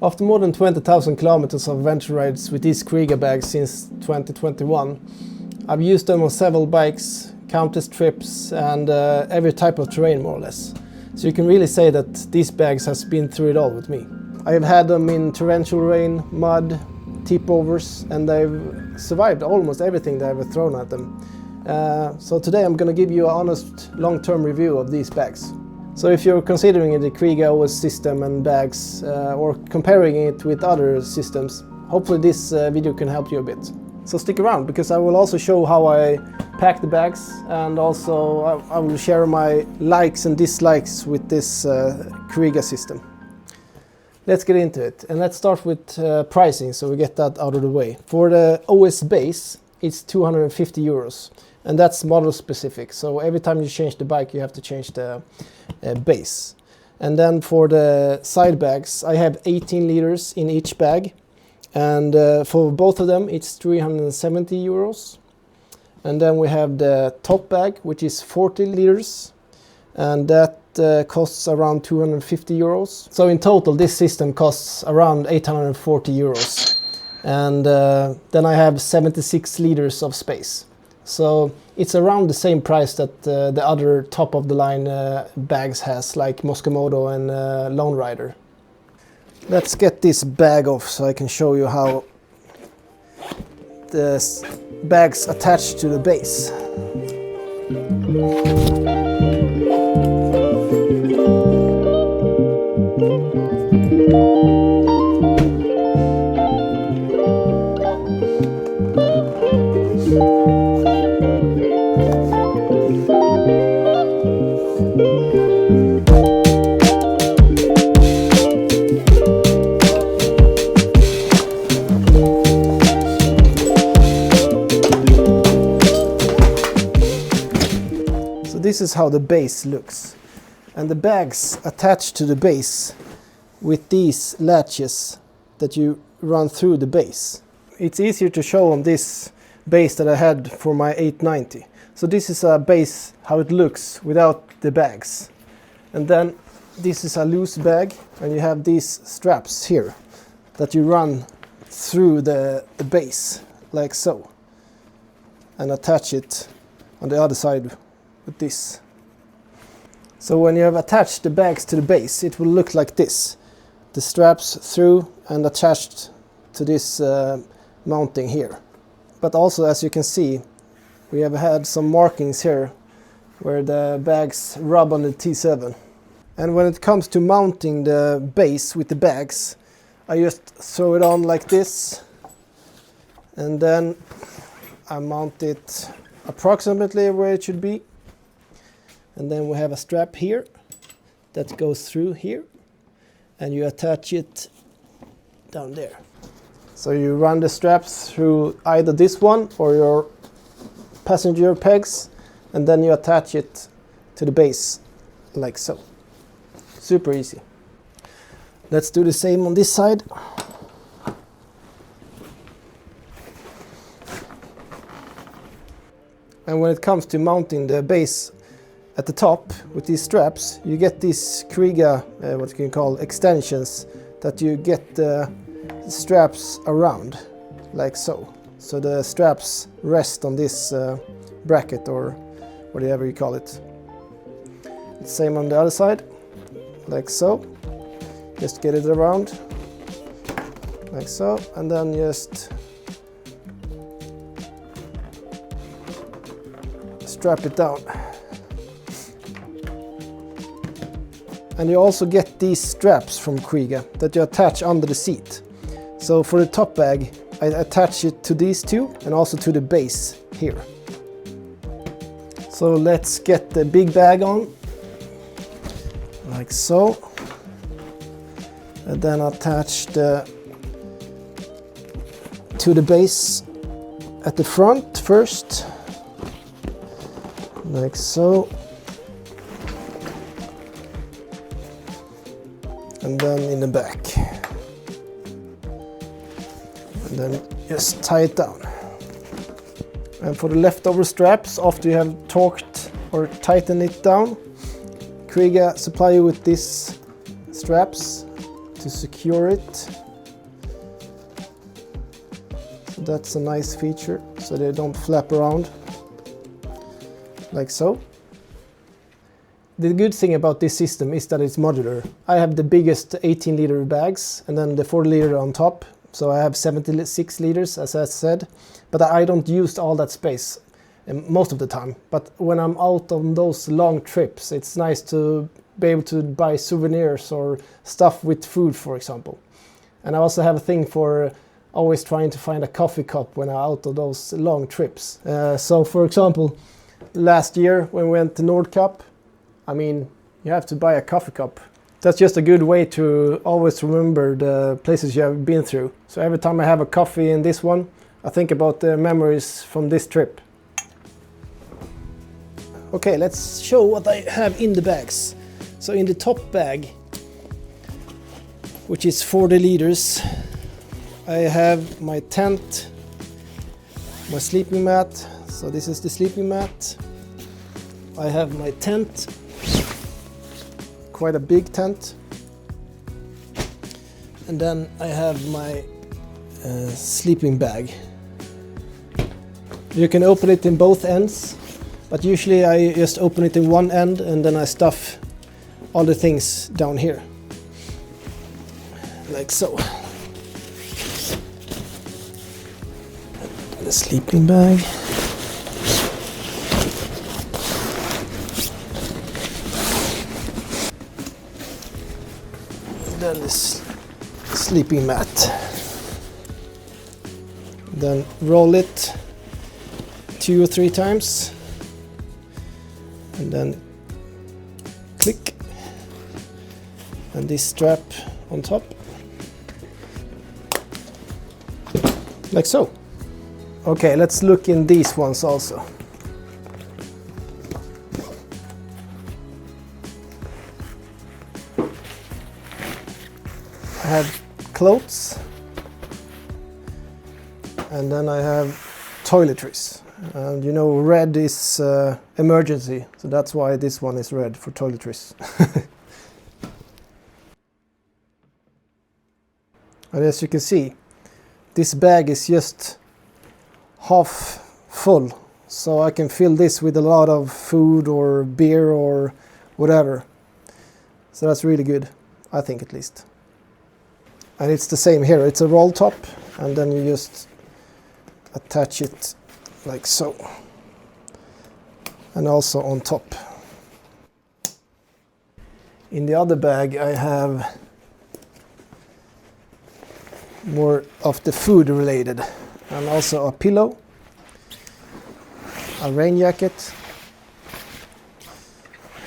After more than 20,000 kilometers of adventure rides with these Kriega bags since 2021, I've used them on several bikes, countless trips and every type of terrain more or less. So you can really say that these bags has been through it all with me. I have had them in torrential rain, mud, tip-overs, and they've survived almost everything that I've ever thrown at them. So today I'm going to give you an honest long-term review of these bags. So if you're considering the Kriega OS system and bags or comparing it with other systems, hopefully this video can help you a bit. So stick around, because I will also show how I pack the bags, and also I will share my likes and dislikes with this Kriega system. Let's get into it, and let's start with pricing so we get that out of the way. For the OS base it's 250 euros. And that's model specific, so every time you change the bike you have to change the base. And then for the side bags I have 18 liters in each bag, and for both of them it's 370 euros. And then we have the top bag, which is 40 liters, and that costs around 250 euros. So in total this system costs around 840 euros. And then I have 76 liters of space. So it's around the same price that the other top of the line bags has, like Mosko Moto and Lone Rider. Let's get this bag off so I can show you how the bags attach to the base. This is how the base looks, and the bags attach to the base with these latches that you run through the base. It's easier to show on this base that I had for my 890. So this is a base how it looks without the bags, and then this is a loose bag, and you have these straps here that you run through the base like so, and attach it on the other side with this. So when you have attached the bags to the base it will look like this. The straps through and attached to this mounting here. But also, as you can see, we have had some markings here where the bags rub on the T7. And when it comes to mounting the base with the bags, I just throw it on like this, and then I mount it approximately where it should be. And then we have a strap here that goes through here, and you attach it down there. So you run the straps through either this one or your passenger pegs, and then you attach it to the base like so. Super easy. Let's do the same on this side. And when it comes to mounting the base at the top with these straps, you get these Kriega, what you can call extensions, that you get the straps around, like so. So the straps rest on this bracket, or whatever you call it. Same on the other side, like so. Just get it around, like so, and then just strap it down. And you also get these straps from Kriega that you attach under the seat. So for the top bag I attach it to these two and also to the base here. So let's get the big bag on, like so, and then attach to the base at the front first, like so. And then in the back, and then just tie it down. And for the leftover straps, after you have torqued or tightened it down, Kriega supply you with these straps to secure it. So that's a nice feature, so they don't flap around, like so. The good thing about this system is that it's modular. I have the biggest 18-liter bags and then the 40-liter on top. So I have 76 liters, as I said, but I don't use all that space most of the time. But when I'm out on those long trips, it's nice to be able to buy souvenirs or stuff with food, for example. And I also have a thing for always trying to find a coffee cup when I'm out on those long trips. So for example, last year when we went to Nordkapp, I mean, you have to buy a coffee cup. That's just a good way to always remember the places you have been through. So every time I have a coffee in this one, I think about the memories from this trip. Okay, let's show what I have in the bags. So in the top bag, which is 40 liters, I have my tent, my sleeping mat. So this is the sleeping mat. I have my tent. Quite a big tent, and then I have my sleeping bag. You can open it in both ends, but usually I just open it in one end and then I stuff all the things down here, like so. The sleeping bag. Then this sleeping mat. Then roll it 2 or 3 times and then click, and this strap on top, like so. Okay, let's look in these ones also. I have clothes, and then I have toiletries. And you know, red is emergency, so that's why this one is red, for toiletries. And as you can see, this bag is just half full, so I can fill this with a lot of food or beer or whatever. So that's really good, I think, at least. And it's the same here, it's a roll top, and then you just attach it like so, and also on top. In the other bag I have more of the food related, and also a pillow, a rain jacket,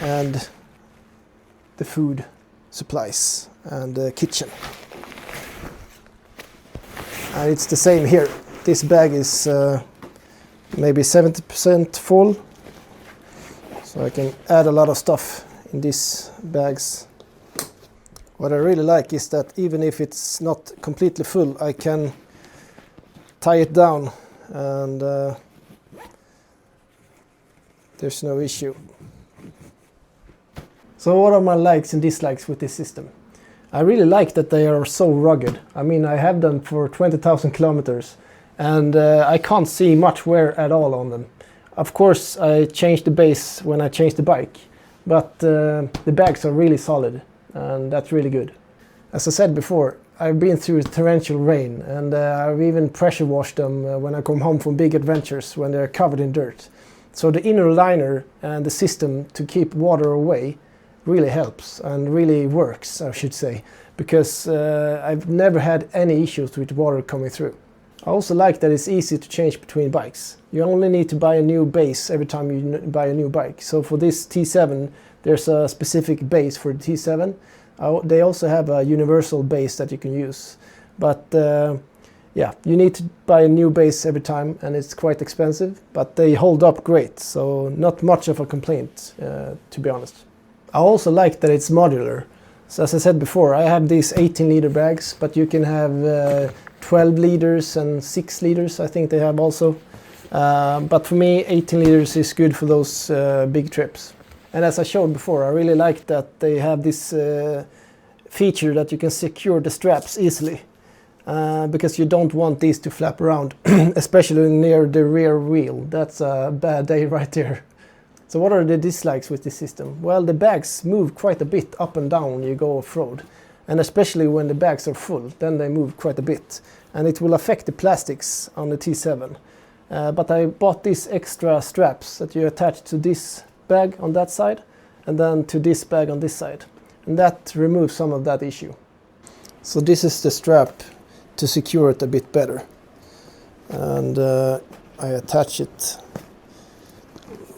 and the food supplies and the kitchen. And it's the same here. This bag is maybe 70% full, so I can add a lot of stuff in these bags. What I really like is that even if it's not completely full, I can tie it down, and there's no issue. So what are my likes and dislikes with this system? I really like that they are so rugged. I mean, I have them for 20,000 kilometers, and I can't see much wear at all on them. Of course, I changed the base when I changed the bike, but the bags are really solid, and that's really good. As I said before, I've been through torrential rain, and I've even pressure washed them when I come home from big adventures when they're covered in dirt. So the inner liner and the system to keep water away really helps, and really works, I should say, because I've never had any issues with water coming through. I also like that it's easy to change between bikes. You only need to buy a new base every time you buy a new bike. So for this T7, there's a specific base for the T7. They also have a universal base that you can use. But yeah, you need to buy a new base every time, and it's quite expensive, but they hold up great, so not much of a complaint, to be honest. I also like that it's modular. So as I said before, I have these 18-liter bags, but you can have 12 liters and 6 liters, I think they have also. But for me, 18 liters is good for those big trips. And as I showed before, I really like that they have this feature that you can secure the straps easily, because you don't want these to flap around, especially near the rear wheel. That's a bad day right there. So what are the dislikes with this system? Well, the bags move quite a bit up and down when you go off-road, and especially when the bags are full, then they move quite a bit, and it will affect the plastics on the T7. But I bought these extra straps that you attach to this bag on that side and then to this bag on this side, and that removes some of that issue. So this is the strap to secure it a bit better, and I attach it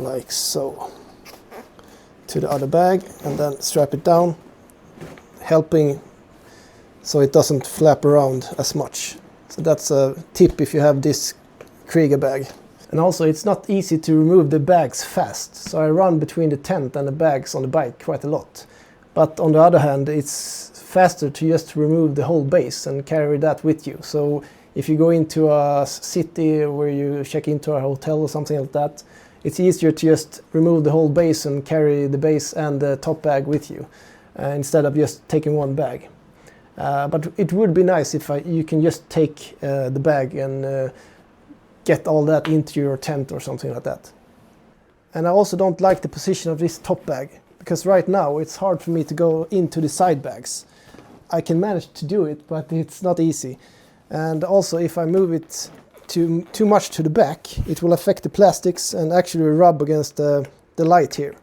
like so to the other bag and then strap it down, helping so it doesn't flap around as much. So that's a tip if you have this Kriega bag. And also, it's not easy to remove the bags fast, so I run between the tent and the bags on the bike quite a lot. But on the other hand, it's faster to just remove the whole base and carry that with you. So if you go into a city where you check into a hotel or something like that, it's easier to just remove the whole base and carry the base and the top bag with you, instead of just taking one bag. But it would be nice if you can just take the bag and get all that into your tent or something like that. And I also don't like the position of this top bag, because right now it's hard for me to go into the side bags. I can manage to do it, but it's not easy. And also, if I move it too much to the back, it will affect the plastics and actually rub against the light here.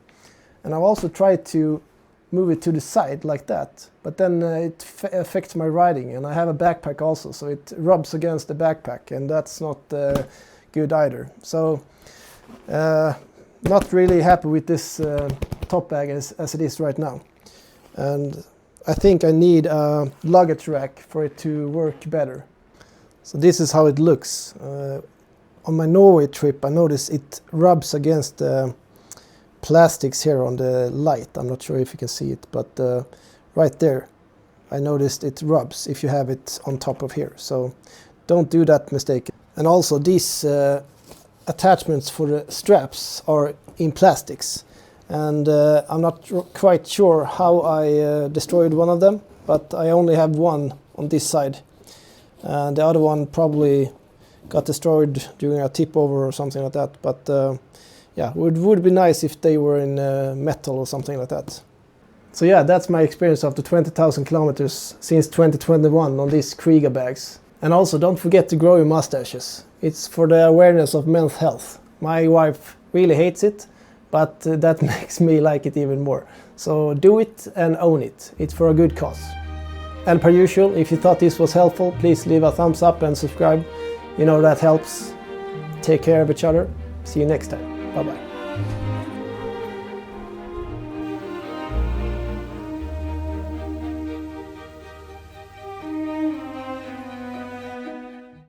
And I've also tried to move it to the side like that, but then it affects my riding, and I have a backpack also, so it rubs against the backpack, and that's not good either. So not really happy with this top bag as it is right now, and I think I need a luggage rack for it to work better. So this is how it looks. On my Norway trip I noticed it rubs against the plastics here on the light. I'm not sure if you can see it, but right there I noticed it rubs if you have it on top of here, so don't do that mistake. And also, these attachments for the straps are in plastics, and I'm not quite sure how I destroyed one of them, but I only have one on this side, and the other one probably got destroyed during a tip over or something like that. But yeah, it would be nice if they were in metal or something like that. So yeah, that's my experience after 20,000 kilometers since 2021 on these Kriega bags. And also, don't forget to grow your mustaches. It's for the awareness of men's health. My wife really hates it, but that makes me like it even more. So do it and own it. It's for a good cause. And per usual, if you thought this was helpful, please leave a thumbs up and subscribe. You know that helps. Take care of each other. See you next time. Bye bye.